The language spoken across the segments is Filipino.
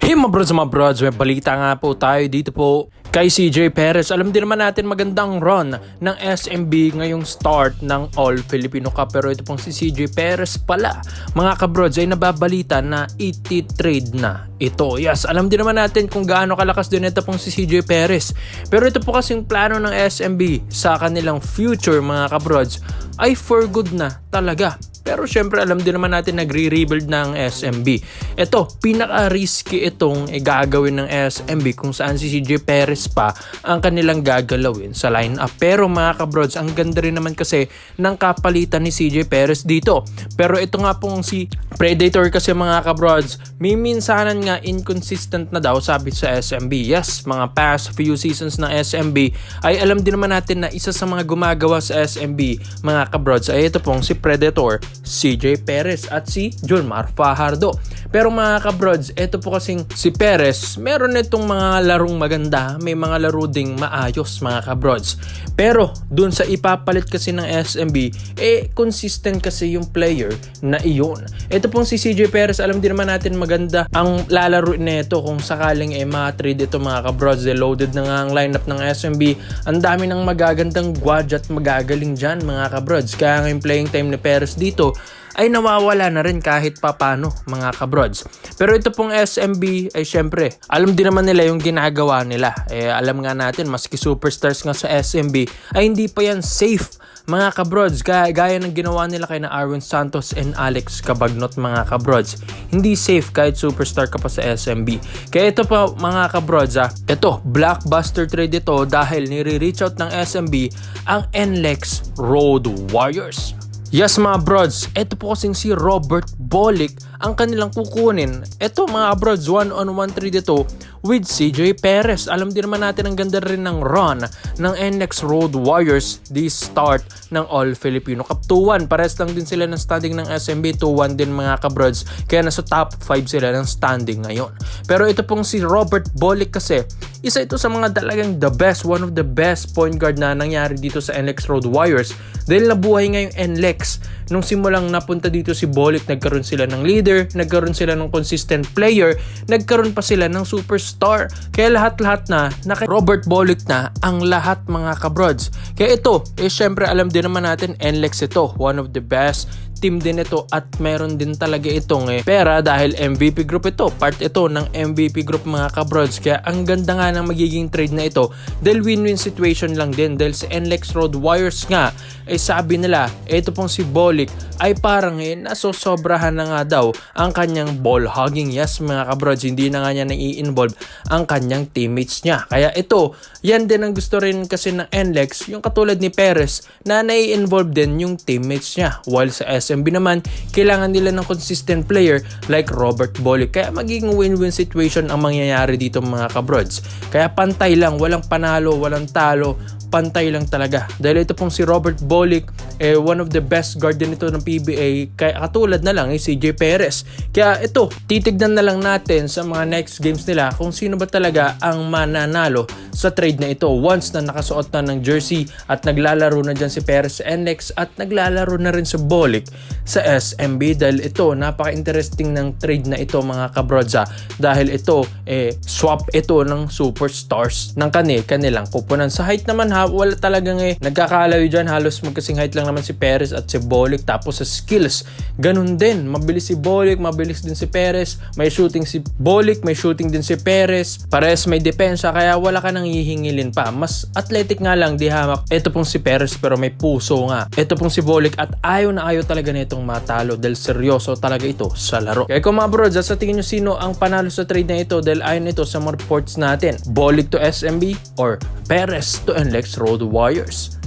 Hey mga brods, may balita nga po tayo dito po kay CJ Perez. Alam din naman natin magandang run ng SMB ngayong start ng All Filipino Cup. Pero ito pong si CJ Perez pala, mga kabrods, ay nababalita na iti-trade na ito. Yes, alam din naman natin kung gaano kalakas din ito pong si CJ Perez. Pero ito po kasing plano ng SMB sa kanilang future, mga kabrods, ay for good na talaga. Pero syempre alam din naman natin nagre-rebuild ng SMB. Ito, pinaka-risky itong gagawin ng SMB kung saan si CJ Perez pa ang kanilang gagalawin sa lineup. Pero mga kabrods, ang ganda rin naman kasi ng kapalitan ni CJ Perez dito. Pero ito nga pong si Predator kasi, mga kabrods, may minsanan nga inconsistent na daw sabi sa SMB. Yes, mga past few seasons ng SMB ay alam din naman natin na isa sa mga gumagawa sa SMB, mga kabrods, ay ito pong si Predator, CJ Perez at si Junmar Fajardo. Pero mga kabrods, ito po kasing si Perez, meron itong mga larong maganda, may mga laro ding maayos, mga kabrods. Pero dun sa ipapalit kasi ng SMB, consistent kasi yung player na iyon. Ito pong si CJ Perez, alam din naman natin maganda ang lalaro nito kung sakaling ma-trade ito, mga kabrods. Loaded na nga ang lineup ng SMB. Ang dami ng magagandang gadget magagaling dyan, mga kabrods. Kaya nga yung playing time ni Perez dito ay nawawala na rin kahit papano, mga kabrods. Pero ito pong SMB ay syempre, alam din naman nila yung ginagawa nila. Alam nga natin, maski superstars nga sa SMB ay hindi pa yan safe, mga kabrods. Gaya ng ginawa nila kay na Arwin Santos and Alex Cabagnot, mga kabrods. Hindi safe kahit superstar ka pa sa SMB. Kaya ito pa, mga kabrods, ito, blockbuster trade ito dahil nire-reach out ng SMB ang NLEX Road Warriors. Yes, mga brods, ito po kasing si Robert Bolick ang kanilang kukunin. Ito, mga brods, 1-on-1 trade ito with CJ Perez. Alam din naman natin ang ganda rin ng run ng NX Road Warriors this start ng All Filipino Cup. 2-1, pares lang din sila ng standing ng SMB, 2-1 din, mga kabrods. Kaya nasa top 5 sila ng standing ngayon. Pero ito pong si Robert Bolick kasi, isa ito sa mga talagang the best, one of the best point guard na nangyari dito sa NX Road Warriors. Dahil nabuhay nga yung NLEX. Nung simulang napunta dito si Bolick, nagkaroon sila ng leader, nagkaroon sila ng consistent player, nagkaroon pa sila ng superstar. Kaya lahat-lahat na kay Robert Bolick na ang lahat, mga kabrods. Kaya ito, syempre alam din naman natin, NLEX ito, one of the best team din ito at meron din talaga itong pera dahil MVP group ito, part ito ng MVP group, mga kabrods. Kaya ang ganda nga ng magiging trade na ito dahil win-win situation lang din dahil sa NLEX Road Warriors nga sabi nila, ito pong si Bolick ay parang nasosobrahan na nga daw ang kanyang ball hogging. Yes, mga kabrods, hindi na nga niya nai-involve ang kanyang teammates niya. Kaya ito, yan din ang gusto rin kasi ng NLEX, yung katulad ni Perez na nai-involve din yung teammates niya. While sa SMB naman, kailangan nila ng consistent player like Robert Bolick. Kaya magiging win-win situation ang mangyayari dito, mga kabrods. Kaya pantay lang, walang panalo, walang talo, pantay lang talaga. Dahil ito pong si Robert Bolick, one of the best guard din ito ng PBA, kaya katulad na lang CJ Perez. Kaya ito, titignan na lang natin sa mga next games nila kung sino ba talaga ang mananalo sa trade na ito once na nakasuot na ng jersey at naglalaro na dyan si Perez sa NLEX at naglalaro na rin si Bolick sa SMB. Dahil ito, napaka-interesting ng trade na ito, mga kabrods, dahil ito, swap ito ng superstars ng kanilang kupunan. Sa height naman, wala talagang nagkakalayo dyan, halos magkasing height lang naman si Perez at si Bolick. Tapos sa skills, ganun din, mabilis si Bolick, mabilis din si Perez, may shooting si Bolick, may shooting din si Perez, pares may depensa, kaya wala ka nang hihingilin pa. Mas athletic nga lang, di hamak ito pong si Perez, pero may puso nga ito pong si Bolick at ayaw na ayaw talaga nitong matalo dahil seryoso talaga ito sa laro. Kaya kung mga brods, sa tingin nyo sino ang panalo sa trade na ito dahil ayon ito sa mga reports natin, Bolick to SMB or Perez to NLEX Road Warriors?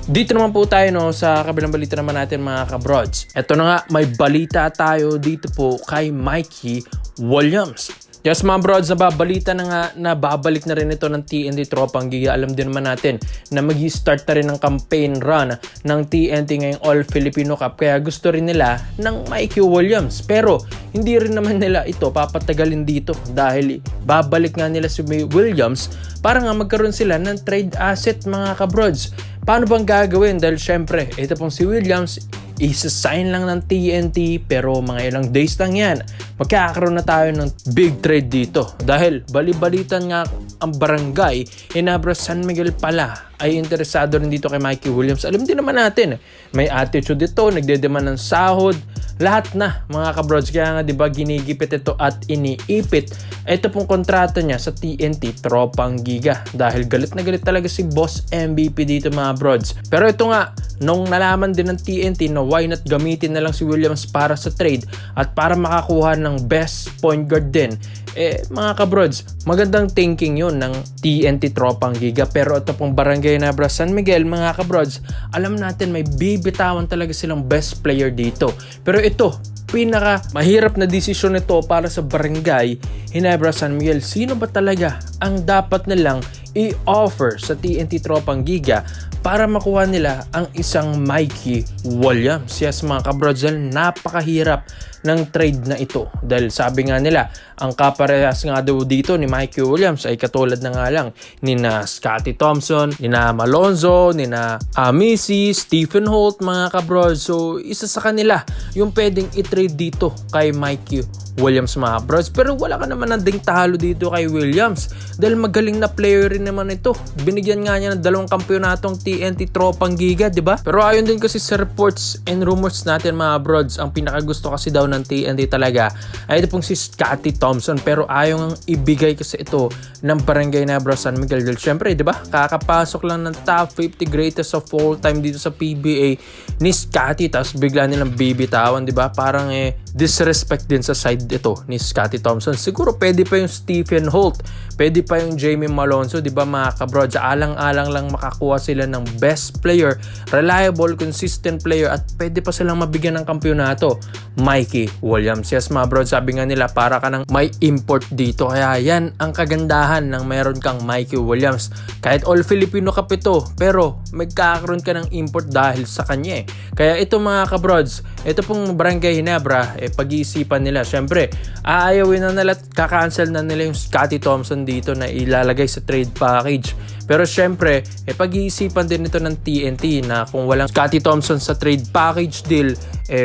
Dito naman po tayo sa kabilang balita naman natin, mga kabrods. Ito na nga, may balita tayo dito po kay Mikey Williams. Yes, mga brods, nababalita na nga na babalik na rin ito ng TNT Tropang Giga. Alam din naman natin na mag-i-start na rin ang campaign run ng TNT ngayong All Filipino Cup. Kaya gusto rin nila ng Mikey Williams. Pero hindi rin naman nila ito papatagalin dito dahil babalik nga nila si Williams para nga magkaroon sila ng trade asset, mga kabrods. Paano bang gagawin? Dahil syempre, ito pong si Williams, isa-sign lang ng TNT pero mga ilang days lang yan. magkakaroon na tayo ng big trade dito. Dahil bali-balitan nga ang barangay, Ginebra San Miguel pala ay interesado rin dito kay Mikey Williams. Alam din naman natin, may attitude ito, nagdedemand ng sahod, lahat na mga kabrods. Kaya nga diba ginigipit ito at iniipit ito pong kontrata niya sa TNT Tropang Giga. Dahil galit na galit talaga si Boss MVP dito mga brods. Pero ito nga, nung nalaman din ng TNT na why not gamitin na lang si Williams para sa trade at para makakuha ng best point guard din, mga kabrods, magandang thinking yun ng TNT Tropang Giga. Pero ito pong Barangay Ginebra San Miguel mga kabrods, alam natin may bibitawan talaga silang best player dito. Pero ito, pinaka mahirap na desisyon nito para sa Barangay Ginebra San Miguel. Sino ba talaga ang dapat nilang i-offer sa TNT Tropang Giga para makuha nila ang isang Mikey Williams? Yes mga kabrods, napakahirap ng trade na ito. Dahil sabi nga nila, ang kaparehas nga daw dito ni Mikey Williams ay katulad na nga lang ni na Scottie Thompson, ni na Malonzo, ni na Missy, Stephen Holt mga kabrods. So isa sa kanila yung pwedeng i-trade dito kay Mikey Williams mga bros. Pero wala ka naman nanding talo dito kay Williams dahil magaling na player rin naman ito. Binigyan nga niya ng 2 kampyonatong TNT Tropang Giga, di ba? Pero ayon din kasi sa reports and rumors natin mga brods, ang pinakagusto kasi daw ng TNT talaga ay ito pong si Scottie Thompson. Pero ayaw nga ibigay kasi ito ng Barangay Ginebra San Miguel dahil syempre, di ba? Kakapasok lang ng top 50 greatest of all time dito sa PBA ni Scottie, tapos bigla nilang bibitawan, di ba? Parang disrespect din sa side ito ni Scottie Thompson. Siguro pwede pa yung Stephen Holt, pwede pa yung Jamie Malonzo, di ba mga kabrods? Alang-alang lang makakuha sila ng best player, reliable, consistent player, at pwede pa silang mabigyan ng kampyonato. Mikey Williams. Yes mga bro, sabi nga nila para ka ng may import dito. Kaya yan ang kagandahan ng meron kang Mikey Williams. Kahit all Filipino ka ito, pero magkakaroon ka ng import dahil sa kanya. Kaya ito mga kabrods, ito pong Barangay Ginebra, pag-iisipan nila. Syempre, aayawin na nila at kakancel na nila yung Scottie Thompson dito na ilalagay sa trade package. Pero syempre, pag-iisipan din ito ng TNT na kung walang Scottie Thompson sa trade package deal,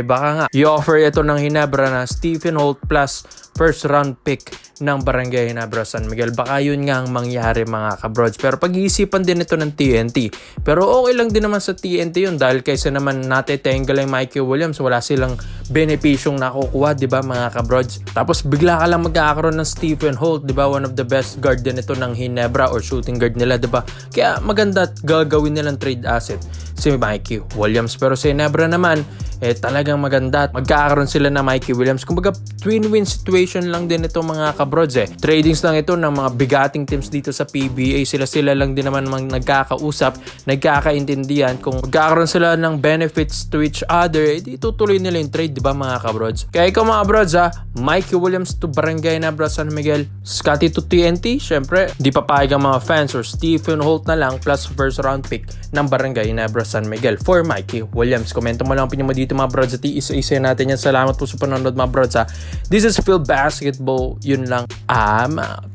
baka nga i-offer ito ng Ginebra na Stephen Holt plus first round pick ng Barangay Ginebra San Miguel. Baka yun nga ang mangyari mga kabrods. Pero pag-iisipan din ito ng TNT. Pero okay lang din naman sa TNT yun dahil kaysa naman natetengal yung Mikey Williams, wala silang benepisyong nakukuha, di ba mga kabrods? Tapos bigla ka lang magkakaroon ng Stephen Holt, di ba? One of the best guard din ito ng Ginebra or shooting guard nila, di ba? Kaya maganda at gagawin nilang trade asset si Mikey Williams. Pero sa Ginebra naman, talagang maganda at magkakaroon sila na Mikey Williams. Kumbaga, twin-win situation lang din ito mga kabrods. Tradings lang ito ng mga bigating teams dito sa PBA. Sila lang din naman nagkakausap, nagkakaintindihan. Kung magkakaroon sila ng benefits to each other, di tutuloy nila yung trade, di ba mga kabrods? Kaya ikaw mga kabrods, Mikey Williams to Barangay Ginebra San Miguel, Scottie to TNT, syempre, di papayag ang mga fans or Stephen Holt na lang plus first round pick ng Barangay Ginebra San Miguel for Mikey Williams. Komento mo lang ang opinion mo dito mga brods at isa-isa natin yan. Salamat po sa panonood mga brods. This is Phil Basketball. Yun lang. I'm out.